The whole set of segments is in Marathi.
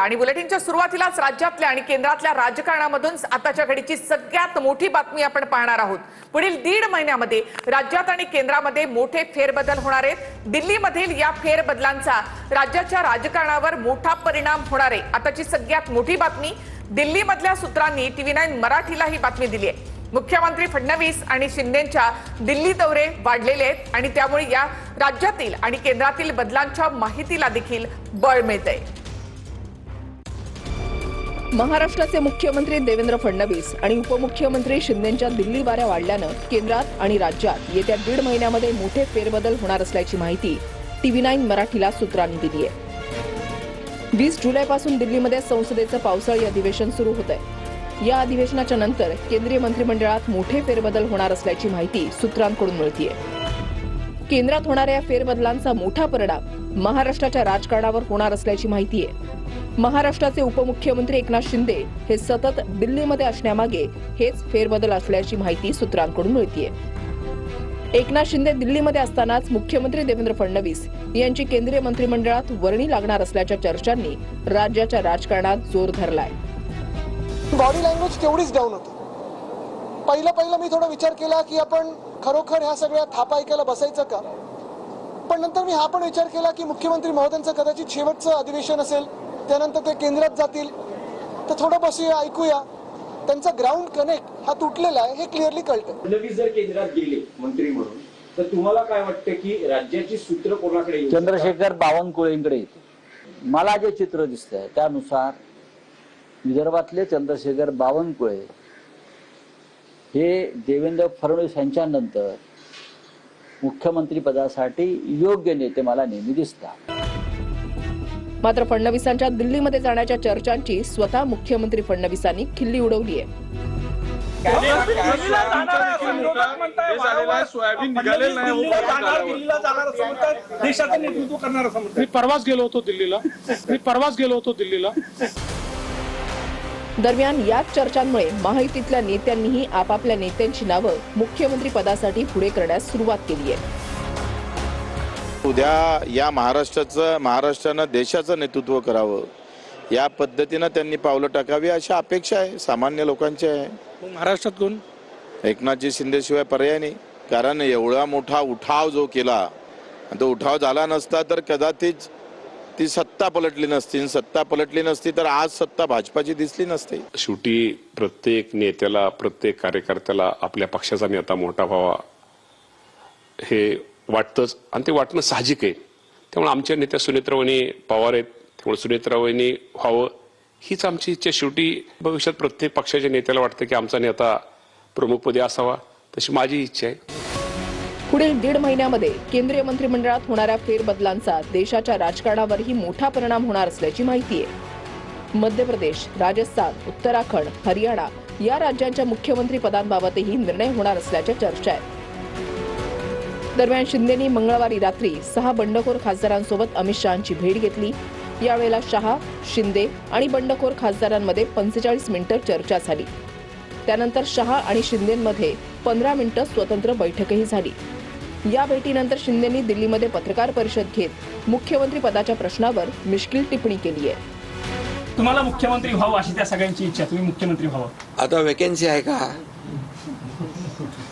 आणि बुलेटिनच्या सुरुवातीलाच राज्यातल्या आणि केंद्रातल्या राजकारणामधून आताच्या घडीची सगळ्यात मोठी बातमी आपण पाहणार आहोत। पुढील 1.5 महिन्यामध्ये राज्यात आणि केंद्रामध्ये मोठे फेरबदल होणार आहेत। दिल्लीमधील या फेरबदलांचा राज्याच्या राजकारणावर मोठा परिणाम होणार आहे। आताची सगळ्यात मोठी बातमी, दिल्लीमधल्या सूत्रांनी TV9 मराठीला ही बातमी दिली आहे। मुख्यमंत्री फडणवीस आणि शिंदेंच्या दिल्ली दौरे वाढलेले आहेत आणि त्यामुळे या राज्यातील आणि केंद्रातील बदलांच्या माहितीला देखील बळ मिळतंय। महाराष्ट्राचे मुख्यमंत्री देवेंद्र फडणवीस आणि उपमुख्यमंत्री शिंदेंच्या दिल्ली वाऱ्या वाढल्यानं केंद्रात आणि राज्यात येत्या 1.5 महिन्यामध्ये मोठे फेरबदल होणार असल्याची माहिती TV9 मराठीला सूत्रांनी दिली आहे। 20 जुलैपासून दिल्लीमध्ये संसदेचं पावसाळी अधिवेशन सुरू होतंय। या अधिवेशनाच्या नंतर केंद्रीय मंत्रिमंडळात मोठे फेरबदल होणार असल्याची माहिती सूत्रांकडून मिळतेय। केंद्रात होणाऱ्या या फेरबदलांचा मोठा परिणाम महाराष्ट्राच्या राजकारणावर होणार असल्याची माहिती आहे। महाराष्ट्राचे उपमुख्यमंत्री एकनाथ शिंदे हे सतत दिल्लीमध्ये असण्यामागे हेच फेरबदल असल्याची माहिती सूत्रांकडून मिळतेय। एकनाथ शिंदे दिल्लीमध्ये असतानाच मुख्यमंत्री देवेंद्र फडणवीस यांची केंद्रीय मंत्रिमंडळात वर्णी लागणार असल्याच्या चर्चांनी राज्याच्या राजकारणात जोर धरलाय। बॉडी लँग्वेज तेवढीच डाऊन होती। पहिलं मी थोडा विचार केला की आपण खरोखर ह्या सगळ्या थापा ऐकायला बसायचं का, पण नंतर मी हा पण विचार केला की मुख्यमंत्री महोदयांचं कदाचित शेवटचं अधिवेशन असेल, त्यानंतर ते केंद्रात जातील, तर थोडं बसूया, ऐकूया। त्यांचा ग्राउंड कनेक्ट हा तुटलेला आहे हे क्लिअरली कळतं। फडणवीस जर केंद्रात गेले मंत्री म्हणून तर तुम्हाला काय वाटतं की राज्याची सूत्र कोणाकडे येईल? चंद्रशेखर बावनकुळेंकडे येते। मला जे चित्र दिसतंय त्यानुसार विदर्भातले चंद्रशेखर बावनकुळे हे देवेंद्र फडणवीस यांच्यानंतर मुख्यमंत्री पदासाठी योग्य नेते मला नेहमी दिसतात। मात्र फडणवीसांच्या दिल्लीमध्ये जाण्याच्या चर्चांची स्वतः मुख्यमंत्री फडणवीसांनी खिल्ली उडवली आहे। देशाचं नेतृत्व करणार असं म्हणतात। मी परवाच गेलो होतो दिल्लीला। दरम्यान याच चर्चांमुळे महायुतीतल्या नेत्यांनीही आपापल्या नेत्यांची नावं मुख्यमंत्री पदासाठी पुढे करण्यास सुरुवात केली आहे। उद्या या महाराष्ट्रानं देशाचं नेतृत्व करावं, या पद्धतीनं त्यांनी पावलं टाकावी अशी अपेक्षा आहे सामान्य लोकांची आहे। महाराष्ट्रात कोण? एकनाथजी शिंदेशिवाय पर्याय नाही, कारण एवढा मोठा उठाव जो केला, तो उठाव झाला नसता तर कदाचित ती सत्ता पलटली नसती, सत्ता पलटली नसती तर आज सत्ता भाजपाची दिसली नसती। शेवटी प्रत्येक नेत्याला, प्रत्येक कार्यकर्त्याला आपल्या पक्षाचा नेता मोठा व्हावा हे वाटतंच आणि ते वाटणं साहजिक आहे। त्यामुळे आमच्या नेत्या सुनेत्रावहिनी पवार आहेत, त्यामुळे सुनेत्रावहिनी व्हावं हीच आमची इच्छा। शेवटी भविष्यात प्रत्येक पक्षाच्या नेत्याला वाटतं की आमचा नेता प्रमुखपदी असावा, तशी माझी इच्छा आहे। पुढील 1.5 महिन्यामध्ये केंद्रीय मंत्रिमंडळात होणाऱ्या फेरबदलांचा देशाच्या राजकारणावरही मोठा परिणाम होणार असल्याची माहिती आहे। मध्य प्रदेश, राजस्थान, उत्तराखंड, हरियाणा या राज्यांच्या मुख्यमंत्री पदांबाबतही निर्णय होणार असल्याच्या चर्चा आहेत। दरम्यान शिंदेंनी मंगळवारी रात्री 6 बंडखोर खासदारांसोबत अमित शहांची भेट घेतली। यावेळेला शहा, शिंदे आणि बंडखोर खासदारांमध्ये 45 मिनिटं चर्चा झाली। त्यानंतर शहा आणि शिंदेंमध्ये 15 मिनिटं स्वतंत्र बैठकही झाली। या भेटीनंतर शिंदेंनी दिल्लीमध्ये पत्रकार परिषद घेत मुख्यमंत्री पदाच्या प्रश्नावर मिश्किल टिप्पणी केली आहे। तुम्हाला मुख्यमंत्री व्हावं अशी त्या सगळ्यांची इच्छा, तुम्ही मुख्यमंत्री व्हावं। आता वेकेन्सी आहे का?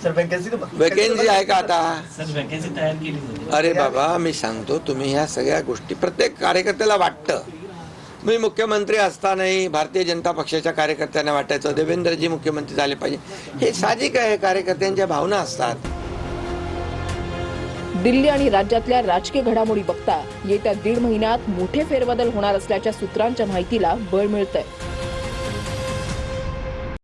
सर वेकेन्सी आहे का आता? सर वेकेन्सी तयार केली होती। अरे बाबा, मी सांगतो, तुम्ही ह्या सगळ्या गोष्टी प्रत्येक कार्यकर्त्याला वाटतं। मी मुख्यमंत्री असतानाही भारतीय जनता पक्षाच्या कार्यकर्त्यांना वाटायचं देवेंद्रजी मुख्यमंत्री झाले पाहिजे, हे साहजिक आहे, कार्यकर्त्यांच्या भावना असतात। दिल्ली आणि राज्यातल्या राजकीय घडामोडी बघता येत्या 1.5 महिन्यात मोठे फेरबदल होणार असल्याच्या सूत्रांच्या माहितीला बळ मिळतंय।